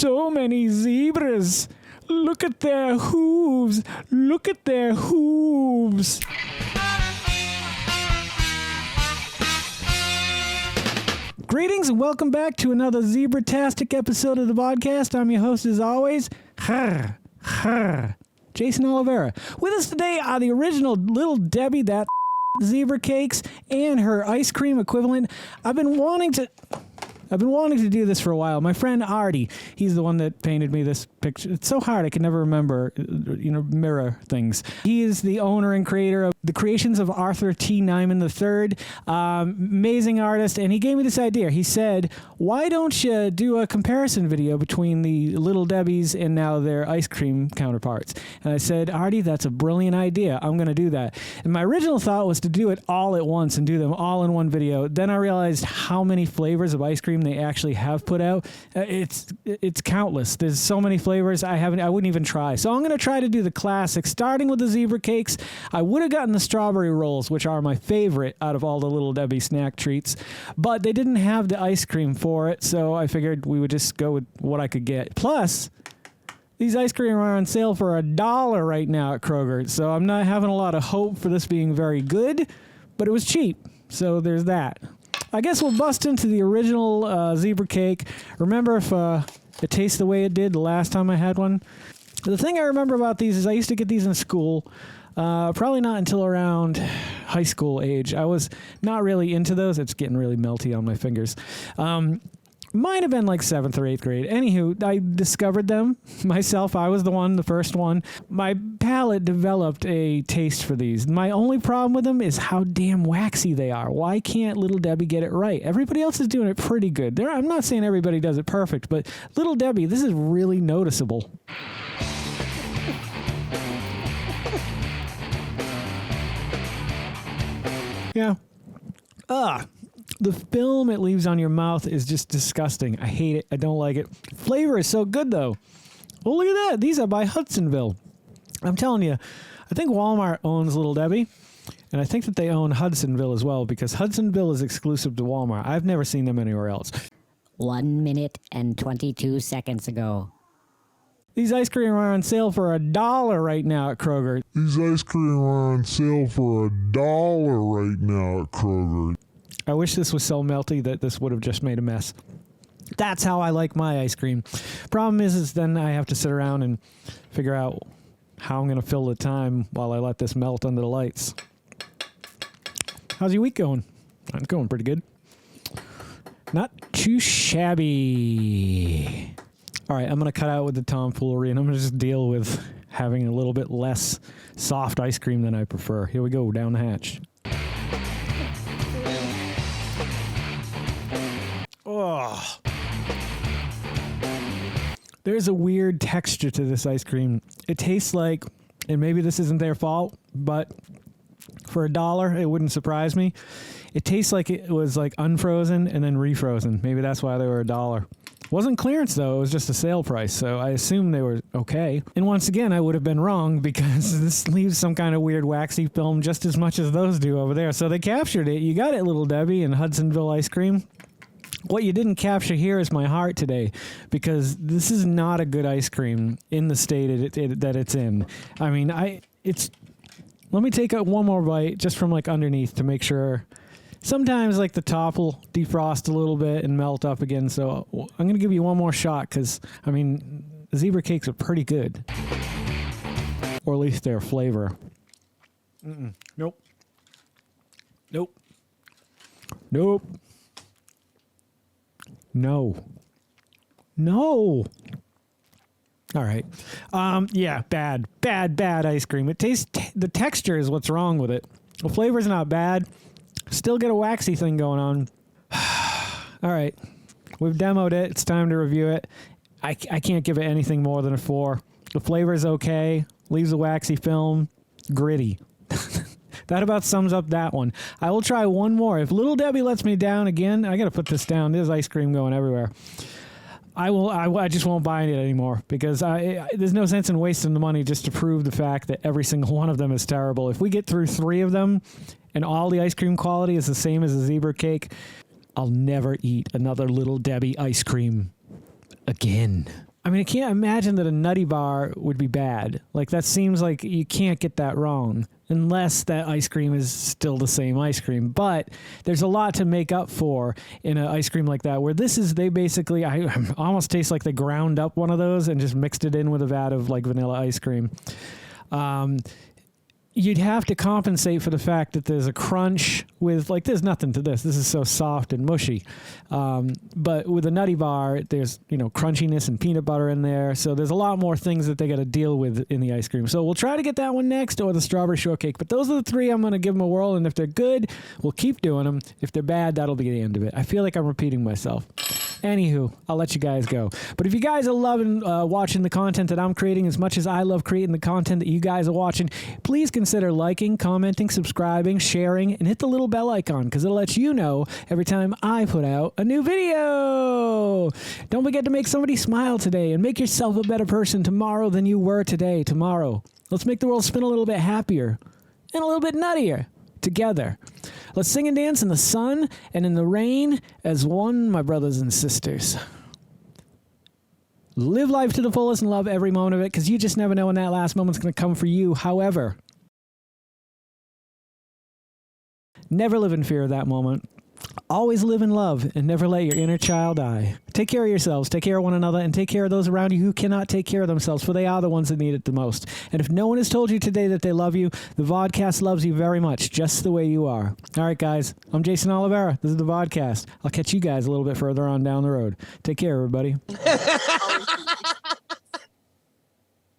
so many zebras. Look at their hooves. Look at their hooves. Greetings and welcome back to another zebra-tastic episode of the Vodkast. I'm your host as always, Jason Oliveira. With us today are the original Little Debbie, that zebra cakes, and her ice cream equivalent. I've been wanting to do this for a while. My friend Artie, he's the one that painted me this picture. It's so hard, I can never remember, mirror things. He is the owner and creator of the creations of Arthur T. Nyman III. Amazing artist, and he gave me this idea. He said, why don't you do a comparison video between the Little Debbies and now their ice cream counterparts? And I said, Artie, that's a brilliant idea. I'm going to do that. And my original thought was to do it all at once and do them all in one video. Then I realized how many flavors of ice cream they actually have put out. It's countless. There's so many flavors I wouldn't even try. So I'm going to try to do the classics, starting with the zebra cakes. I would have gotten the strawberry rolls, which are my favorite out of all the Little Debbie snack treats, but they didn't have the ice cream for it, so I figured we would just go with what I could get. Plus, these ice cream are on sale for $1 right now at Kroger, so I'm not having a lot of hope for this being very good, but it was cheap, so there's that. I guess we'll bust into the original zebra cake. Remember if it tastes the way it did the last time I had one? The thing I remember about these is I used to get these in school, probably not until around high school age. I was not really into those. It's getting really melty on my fingers. Might have been like 7th or 8th grade. Anywho, I discovered them myself. I was the first one. My palate developed a taste for these. My only problem with them is how damn waxy they are. Why can't Little Debbie get it right? Everybody else is doing it pretty good. I'm not saying everybody does it perfect, but Little Debbie, this is really noticeable. Yeah. The film it leaves on your mouth is just disgusting. I hate it. I don't like it. Flavor is so good, though. Oh, look at that. These are by Hudsonville. I'm telling you, I think Walmart owns Little Debbie, and I think that they own Hudsonville as well, because Hudsonville is exclusive to Walmart. I've never seen them anywhere else. 1 minute and 22 seconds ago. These ice cream are on sale for $1 right now at Kroger. These ice cream are on sale for $1 right now at Kroger. I wish this was so melty that this would have just made a mess. That's how I like my ice cream. Problem is then I have to sit around and figure out how I'm going to fill the time while I let this melt under the lights. How's your week going? It's going pretty good. Not too shabby. All right, I'm going to cut out with the tomfoolery, and I'm going to just deal with having a little bit less soft ice cream than I prefer. Here we go, down the hatch. Oh. There's a weird texture to this ice cream. It tastes like, and maybe this isn't their fault, but for $1, it wouldn't surprise me. It tastes like it was like unfrozen and then refrozen. Maybe that's why they were $1. Wasn't clearance, though. It was just a sale price, so I assume they were okay. And once again, I would have been wrong because this leaves some kind of weird waxy film just as much as those do over there. So they captured it. You got it, Little Debbie and Hudsonville ice cream. What you didn't capture here is my heart today, because this is not a good ice cream in the state that it's in. I mean, let me take one more bite just from like underneath to make sure. Sometimes like the top will defrost a little bit and melt up again. So I'm going to give you one more shot because, I mean, the zebra cakes are pretty good. Or at least their flavor. Nope. Nope. Nope. No. All right. Yeah, bad ice cream. It tastes, the texture is what's wrong with it. The flavor's not bad. Still get a waxy thing going on. All right. We've demoed it. It's time to review it. I can't give it anything more than a 4. The flavor's okay. Leaves a waxy film. Gritty. That about sums up that one. I will try one more. If Little Debbie lets me down again, I got to put this down. There's ice cream going everywhere. I just won't buy it anymore because there's no sense in wasting the money just to prove the fact that every single one of them is terrible. If we get through 3 of them and all the ice cream quality is the same as a zebra cake, I'll never eat another Little Debbie ice cream again. I mean, I can't imagine that a nutty bar would be bad. Like, that seems like you can't get that wrong unless that ice cream is still the same ice cream. But there's a lot to make up for in an ice cream like that, where they basically, I almost taste like they ground up one of those and just mixed it in with a vat of like vanilla ice cream. You'd have to compensate for the fact that there's a crunch with, like, there's nothing to this. This is so soft and mushy. But with a nutty bar, there's, crunchiness and peanut butter in there. So there's a lot more things that they got to deal with in the ice cream. So we'll try to get that one next, or the strawberry shortcake. But those are the three I'm going to give them a whirl. And if they're good, we'll keep doing them. If they're bad, that'll be the end of it. I feel like I'm repeating myself. Anywho, I'll let you guys go. But if you guys are loving watching the content that I'm creating as much as I love creating the content that you guys are watching, please consider liking, commenting, subscribing, sharing, and hit the little bell icon, because it'll let you know every time I put out a new video. Don't forget to make somebody smile today, and make yourself a better person tomorrow than you were today. Tomorrow. Let's make the world spin a little bit happier and a little bit nuttier together. Let's sing and dance in the sun and in the rain as one, my brothers and sisters. Live life to the fullest and love every moment of it, because you just never know when that last moment's going to come for you. However, never live in fear of that moment. Always live in love and never let your inner child die. Take care of yourselves, take care of one another, and take care of those around you who cannot take care of themselves, for they are the ones that need it the most. And if no one has told you today that they love you, the Vodkast loves you very much, just the way you are. All right, guys, I'm Geycen Oliveira. This is the Vodkast. I'll catch you guys a little bit further on down the road. Take care, everybody.